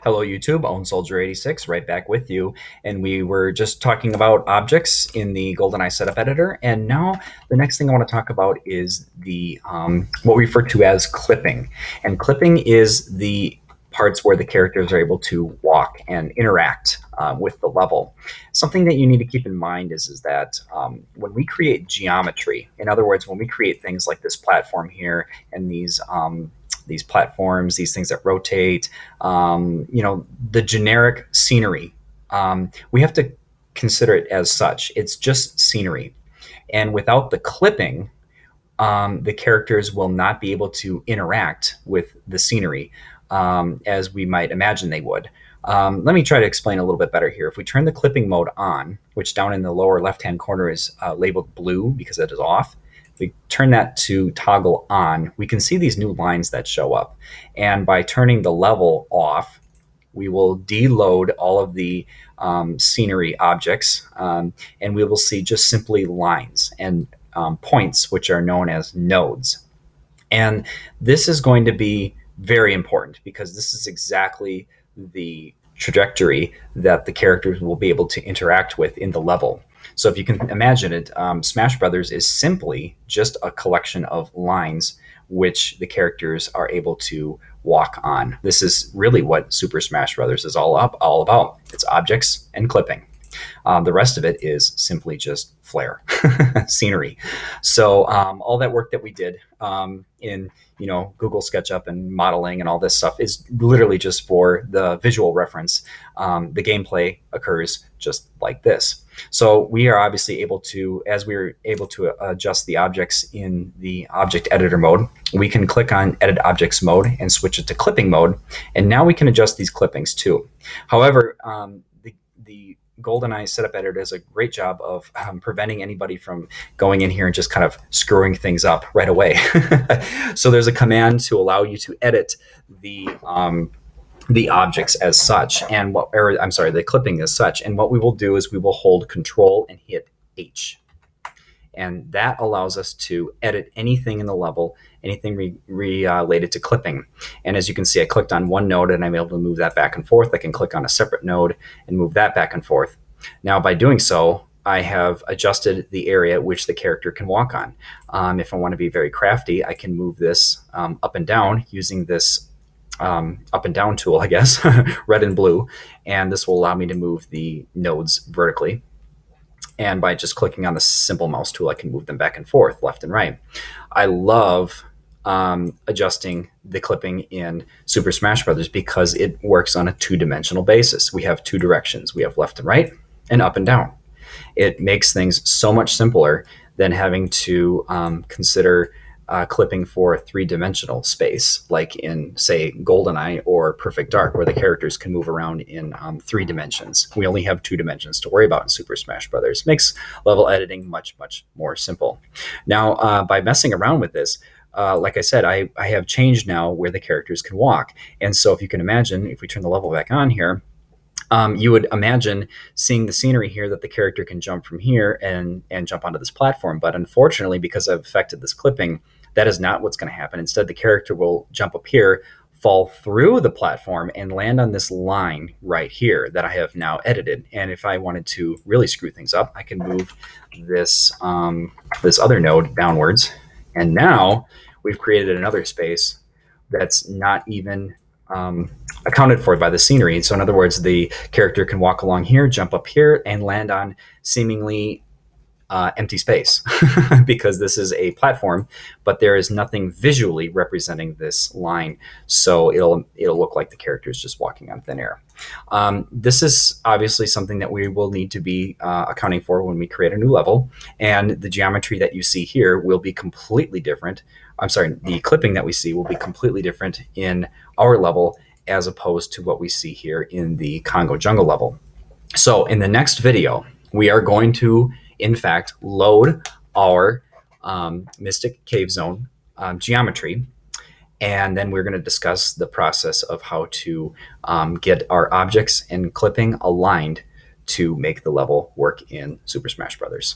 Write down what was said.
Hello, YouTube. Own Soldier 86, right back with you. And we were just talking about objects in the GoldenEye setup editor. And now the next thing I want to talk about is the what we refer to as clipping. And clipping is the parts where the characters are able to walk and interact with the level. Something that you need to keep in mind is that when we create geometry, in other words, when we create things like this platform here and these platforms, these things that rotate, the generic scenery. We have to consider it as such. It's just scenery. And without the clipping, the characters will not be able to interact with the scenery as we might imagine they would. Let me try to explain a little bit better here. If we turn the clipping mode on, which down in the lower left-hand corner is labeled blue because it is off, we turn that to toggle on, we can see these new lines that show up. And by turning the level off, we will deload all of the scenery objects, and we will see just simply lines and points, which are known as nodes. And this is going to be very important because this is exactly the trajectory that the characters will be able to interact with in the level. So if you can imagine it, Smash Brothers is simply just a collection of lines which the characters are able to walk on. This is really what Super Smash Brothers is all about. It's objects and clipping. The rest of it is simply just flair, scenery. So all that work that we did in Google SketchUp and modeling and all this stuff is literally just for the visual reference. The gameplay occurs just like this. So we are obviously able to, as we're able to adjust the objects in the object editor mode, we can click on edit objects mode and switch it to clipping mode. And now we can adjust these clippings too. However, the GoldenEye setup editor does a great job of preventing anybody from going in here and just kind of screwing things up right away. So there's a command to allow you to edit the objects as such, and the clipping as such. And what we will do is we will hold Control and hit H. And that allows us to edit anything in the level, anything related to clipping. And as you can see, I clicked on one node and I'm able to move that back and forth. I can click on a separate node and move that back and forth. Now, by doing so, I have adjusted the area which the character can walk on. If I want to be very crafty, I can move this up and down using this up and down tool, I guess, red and blue. And this will allow me to move the nodes vertically. And by just clicking on the simple mouse tool, I can move them back and forth, left and right. I love adjusting the clipping in Super Smash Brothers because it works on a two-dimensional basis. We have two directions. We have left and right and up and down. It makes things so much simpler than having to consider clipping for a three-dimensional space, like in, say, GoldenEye or Perfect Dark, where the characters can move around in 3 dimensions. We only have 2 dimensions to worry about in Super Smash Brothers. Makes level editing much, much more simple. Now, by messing around with this, like I said, I have changed now where the characters can walk. And so if you can imagine, if we turn the level back on here, you would imagine seeing the scenery here that the character can jump from here and jump onto this platform. But unfortunately, because I've affected this clipping, that is not what's going to happen. Instead, the character will jump up here, fall through the platform, and land on this line right here that I have now edited. And if I wanted to really screw things up, I can move this, this other node downwards. And now we've created another space that's not even accounted for by the scenery. So in other words, the character can walk along here, jump up here, and land on seemingly empty space because this is a platform, but there is nothing visually representing this line. So it'll look like the character is just walking on thin air. This is obviously something that we will need to be accounting for when we create a new level. And the geometry that you see here will be completely different. I'm sorry, the clipping that we see will be completely different in our level as opposed to what we see here in the Congo Jungle level. So in the next video, we are going to in fact load our Mystic Cave Zone geometry, and then we're going to discuss the process of how to get our objects and clipping aligned to make the level work in Super Smash Brothers.